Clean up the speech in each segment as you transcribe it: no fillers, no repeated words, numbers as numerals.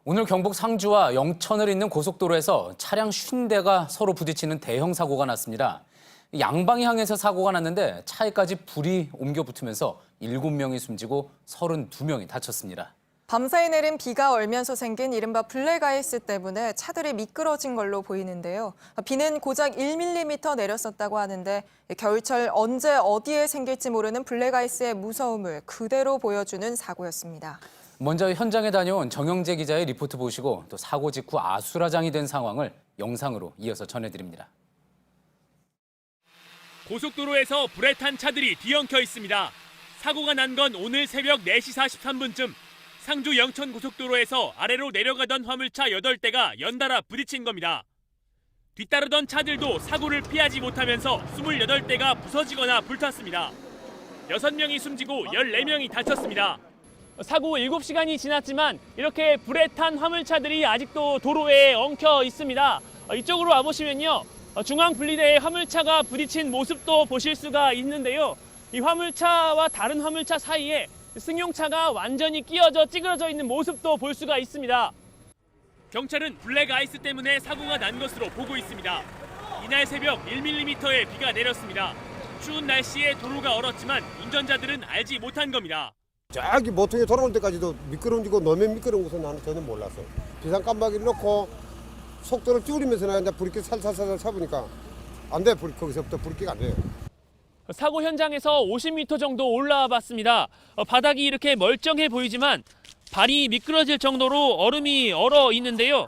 오늘 경북 상주와 영천을 잇는 고속도로에서 차량 50대가 서로 부딪히는 대형 사고가 났습니다. 양방이 향해서 사고가 났는데 차에까지 불이 옮겨 붙으면서 7명이 숨지고 32명이 다쳤습니다. 밤사이 내린 비가 얼면서 생긴 이른바 블랙아이스 때문에 차들이 미끄러진 걸로 보이는데요. 비는 고작 1mm 내렸었다고 하는데 겨울철 언제 어디에 생길지 모르는 블랙아이스의 무서움을 그대로 보여주는 사고였습니다. 먼저 현장에 다녀온 정영재 기자의 리포트 보시고 또 사고 직후 아수라장이 된 상황을 영상으로 이어서 전해드립니다. 고속도로에서 불에 탄 차들이 뒤엉켜 있습니다. 사고가 난 건 오늘 새벽 4시 43분쯤 상주 영천 고속도로에서 아래로 내려가던 화물차 8대가 연달아 부딪힌 겁니다. 뒤따르던 차들도 사고를 피하지 못하면서 28대가 부서지거나 불탔습니다. 6명이 숨지고 14명이 다쳤습니다. 사고 7시간이 지났지만 이렇게 불에 탄 화물차들이 아직도 도로에 엉켜 있습니다. 이쪽으로 와보시면요. 중앙 분리대에 화물차가 부딪힌 모습도 보실 수가 있는데요. 이 화물차와 다른 화물차 사이에 승용차가 완전히 끼어져 찌그러져 있는 모습도 볼 수가 있습니다. 경찰은 블랙아이스 때문에 사고가 난 것으로 보고 있습니다. 이날 새벽 1mm의 비가 내렸습니다. 추운 날씨에 도로가 얼었지만 운전자들은 알지 못한 겁니다. 저기 모퉁이 돌아올 때까지도 미끄러지고 너무 미끄러운 것은 나는 전혀 몰랐어. 비상 깜빡이를 놓고 속도를 줄이면서 나 이제 브레이크 살살살살 잡으니까 안 돼. 거기서부터 브레이크가 안 돼요. 사고 현장에서 50m 정도 올라와 봤습니다. 바닥이 이렇게 멀쩡해 보이지만 발이 미끄러질 정도로 얼음이 얼어 있는데요.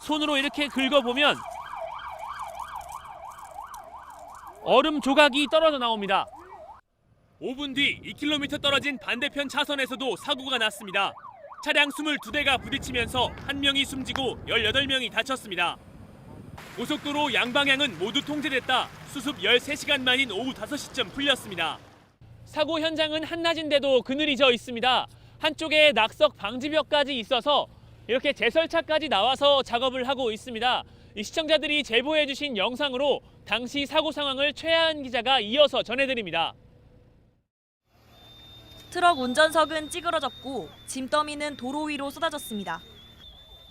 손으로 이렇게 긁어보면 얼음 조각이 떨어져 나옵니다. 5분 뒤 2km 떨어진 반대편 차선에서도 사고가 났습니다. 차량 22대가 부딪히면서 1명이 숨지고 18명이 다쳤습니다. 고속도로 양방향은 모두 통제됐다. 수습 13시간 만인 오후 5시쯤 풀렸습니다. 사고 현장은 한낮인데도 그늘이 져 있습니다. 한쪽에 낙석 방지벽까지 있어서 이렇게 제설차까지 나와서 작업을 하고 있습니다. 이 시청자들이 제보해 주신 영상으로 당시 사고 상황을 최하은 기자가 이어서 전해드립니다. 트럭 운전석은 찌그러졌고 짐더미는 도로 위로 쏟아졌습니다.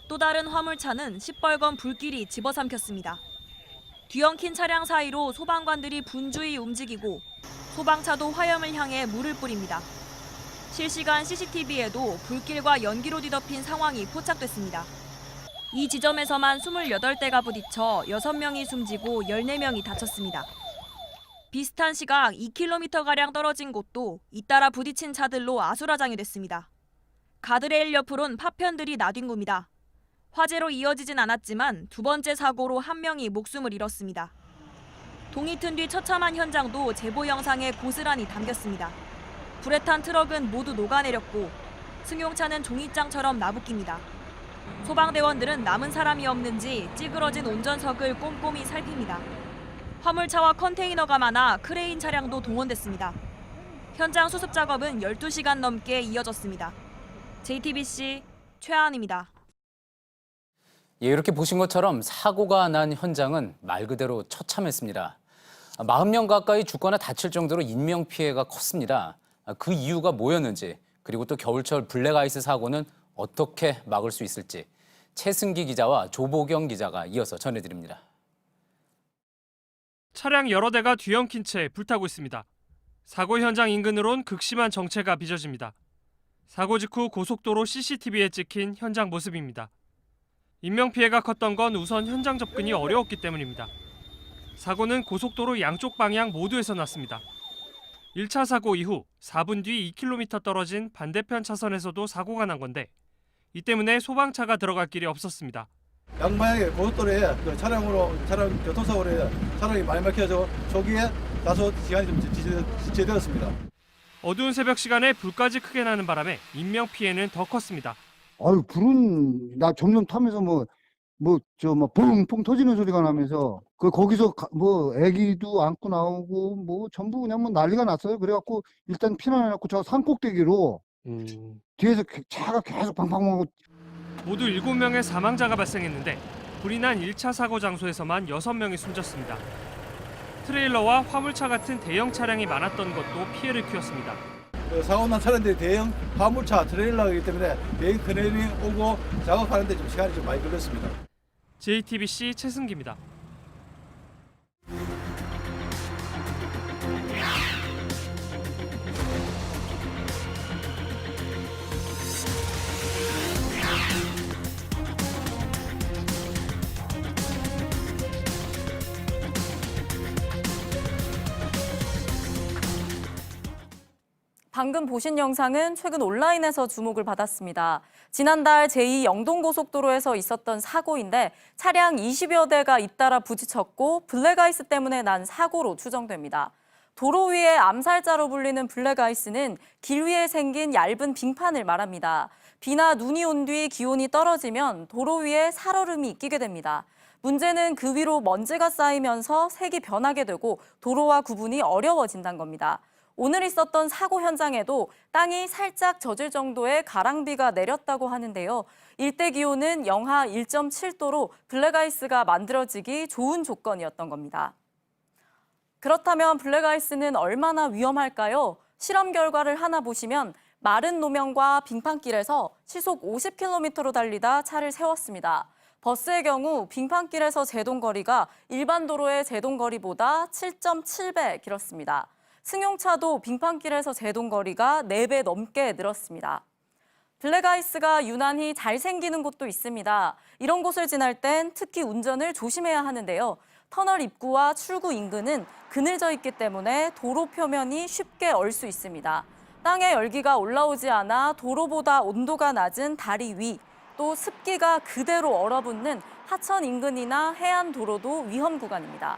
또 다른 화물차는 시뻘건 불길이 집어삼켰습니다. 뒤엉킨 차량 사이로 소방관들이 분주히 움직이고 소방차도 화염을 향해 물을 뿌립니다. 실시간 CCTV에도 불길과 연기로 뒤덮인 상황이 포착됐습니다. 이 지점에서만 28대가 부딪혀 6명이 숨지고 14명이 다쳤습니다. 비슷한 시각 2km가량 떨어진 곳도 잇따라 부딪힌 차들로 아수라장이 됐습니다. 가드레일 옆으론 파편들이 나뒹굽니다. 화재로 이어지진 않았지만 두 번째 사고로 1명이 목숨을 잃었습니다. 동이 튼 뒤 처참한 현장도 제보 영상에 고스란히 담겼습니다. 불에 탄 트럭은 모두 녹아내렸고 승용차는 종이장처럼 나부낍니다. 소방대원들은 남은 사람이 없는지 찌그러진 운전석을 꼼꼼히 살핍니다. 화물차와 컨테이너가 많아 크레인 차량도 동원됐습니다. 현장 수습 작업은 12시간 넘게 이어졌습니다. JTBC 최하은입니다. 예, 이렇게 보신 것처럼 사고가 난 현장은 말 그대로 처참했습니다. 40명 가까이 죽거나 다칠 정도로 인명피해가 컸습니다. 그 이유가 뭐였는지, 그리고 또 겨울철 블랙아이스 사고는 어떻게 막을 수 있을지 최승기 기자와 조보경 기자가 이어서 전해드립니다. 차량 여러 대가 뒤엉킨 채 불타고 있습니다. 사고 현장 인근으론 극심한 정체가 빚어집니다. 사고 직후 고속도로 CCTV에 찍힌 현장 모습입니다. 인명피해가 컸던 건 우선 현장 접근이 어려웠기 때문입니다. 사고는 고속도로 양쪽 방향 모두에서 났습니다. 1차 사고 이후 4분 뒤 2km 떨어진 반대편 차선에서도 사고가 난 건데 이 때문에 소방차가 들어갈 길이 없었습니다. 양방향에 고속도로에 차량 교통사고로 차량이 많이 막혀서 초기에 다소 시간이 좀 지체되었습니다. 어두운 새벽 시간에 불까지 크게 나는 바람에 인명피해는 더 컸습니다. 아유, 불은 나 정면 타면서 펑펑 터지는 소리가 나면서 거기서 애기도 안고 나오고 전부 그냥 난리가 났어요. 그래갖고 일단 피난해갖고 저 산꼭대기로 뒤에서 차가 계속 팡팡하고. 모두 7명의 사망자가 발생했는데 불이 난 1차 사고 장소에서만 6명이 숨졌습니다. 트레일러와 화물차 같은 대형 차량이 많았던 것도 피해를 키웠습니다. 사고 난 차량들이 대형 화물차 트레일러이기 때문에 대형 터널이 오고 작업하는데 좀 시간이 좀 많이 걸렸습니다. JTBC 최승기입니다. 방금 보신 영상은 최근 온라인에서 주목을 받았습니다. 지난달 제2 영동고속도로에서 있었던 사고인데 차량 20여 대가 잇따라 부딪혔고 블랙아이스 때문에 난 사고로 추정됩니다. 도로 위의 암살자로 불리는 블랙아이스는 길 위에 생긴 얇은 빙판을 말합니다. 비나 눈이 온 뒤 기온이 떨어지면 도로 위에 살얼음이 끼게 됩니다. 문제는 그 위로 먼지가 쌓이면서 색이 변하게 되고 도로와 구분이 어려워진다는 겁니다. 오늘 있었던 사고 현장에도 땅이 살짝 젖을 정도의 가랑비가 내렸다고 하는데요. 일대 기온은 영하 1.7도로 블랙아이스가 만들어지기 좋은 조건이었던 겁니다. 그렇다면 블랙아이스는 얼마나 위험할까요? 실험 결과를 하나 보시면 마른路面과 빙판길에서 시속 50km로 달리다 차를 세웠습니다. 버스의 경우 빙판길에서 제동거리가 일반 도로의 제동거리보다 7.7배 길었습니다. 승용차도 빙판길에서 제동거리가 4배 넘게 늘었습니다. 블랙아이스가 유난히 잘 생기는 곳도 있습니다. 이런 곳을 지날 땐 특히 운전을 조심해야 하는데요. 터널 입구와 출구 인근은 그늘져 있기 때문에 도로 표면이 쉽게 얼 수 있습니다. 땅에 열기가 올라오지 않아 도로보다 온도가 낮은 다리 위, 또 습기가 그대로 얼어붙는 하천 인근이나 해안 도로도 위험 구간입니다.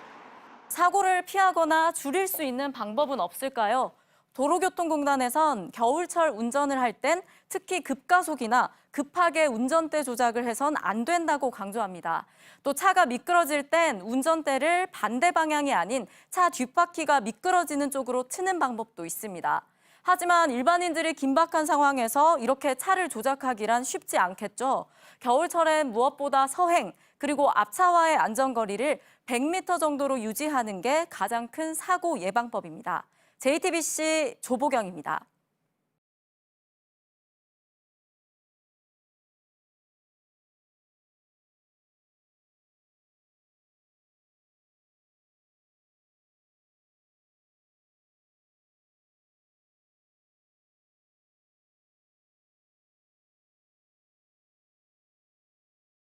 사고를 피하거나 줄일 수 있는 방법은 없을까요? 도로교통공단에선 겨울철 운전을 할 땐 특히 급가속이나 급하게 운전대 조작을 해선 안 된다고 강조합니다. 또 차가 미끄러질 땐 운전대를 반대 방향이 아닌 차 뒷바퀴가 미끄러지는 쪽으로 트는 방법도 있습니다. 하지만 일반인들이 긴박한 상황에서 이렇게 차를 조작하기란 쉽지 않겠죠. 겨울철엔 무엇보다 서행, 그리고 앞차와의 안전거리를 100m 정도로 유지하는 게 가장 큰 사고 예방법입니다. JTBC 조보경입니다.